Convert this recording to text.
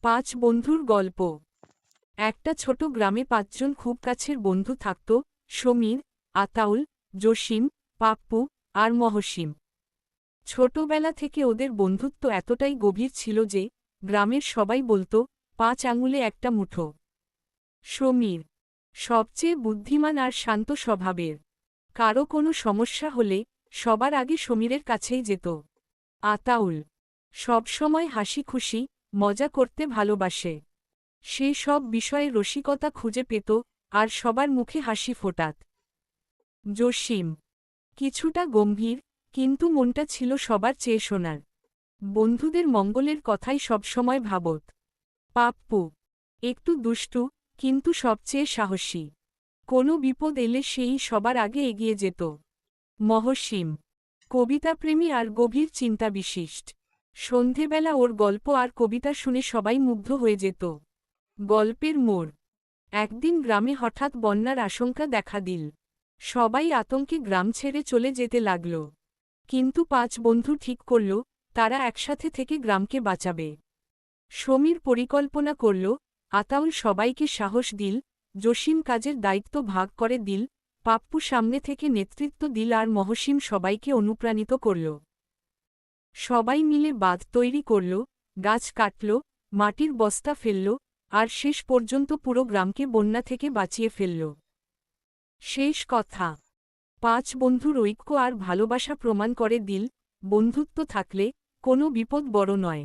পাঁচ বন্ধুর গল্প। একটা ছোট গ্রামে পাঁচজন খুব কাছের বন্ধু থাকত: সমীর, আতাউল, জসিম, পাপ্পু আর মহসিম। ছোটবেলা থেকে ওদের বন্ধুত্ব এতটাই গভীর ছিল যে গ্রামের সবাই বলত, 5 আঙুলে একটা মুঠো। সমীর সবচেয়ে বুদ্ধিমান আর শান্ত স্বভাবের। কারো কোনো সমস্যা হলে সবার আগে সমীরের কাছেই যেত। আতাউল সবসময় হাসি খুশি মজা করতে ভালোবাসে। সে সব বিষয়ে রসিকতা খুঁজে পেত আর সবার মুখে হাসি ফোটাত। জসিম কিছুটা গম্ভীর, কিন্তু মনটা ছিল সবার চেয়ে শোনার। বন্ধুদের মঙ্গলের কথাই সবসময় ভাবত। পাপ্পু একটু দুষ্টু, কিন্তু সবচেয়ে সাহসী। কোনো বিপদ এলে সেই সবার আগে এগিয়ে যেত। মহসিম কবিতাপ্রেমী আর গভীর চিন্তা বিশিষ্ট। সন্ধেবেলা ওর গল্প আর কবিতা শুনে সবাই মুগ্ধ হয়ে যেত। গল্পের মোড়। একদিন গ্রামে হঠাৎ বন্যার আশঙ্কা দেখা দিল। সবাই আতঙ্কে গ্রাম ছেড়ে চলে যেতে লাগল। কিন্তু 5 বন্ধু ঠিক করল তারা একসাথে থেকে গ্রামকে বাঁচাবে। সমীর পরিকল্পনা করল, আতাউল সবাইকে সাহস দিল, জসিম কাজের দায়িত্ব ভাগ করে দিল, পাপ্পু সামনে থেকে নেতৃত্ব দিল আর মহসিম সবাইকে অনুপ্রাণিত করল। সবাই মিলে বাঁধ তৈরি করল, গাছ কাটল, মাটির বস্তা ফেলল, আর শেষ পর্যন্ত পুরো গ্রামকে বন্যা থেকে বাঁচিয়ে ফেলল। শেষ কথা। 5 বন্ধুর ঐক্য আর ভালোবাসা প্রমাণ করে দিল, বন্ধুত্ব থাকলে কোনো বিপদ বড় নয়।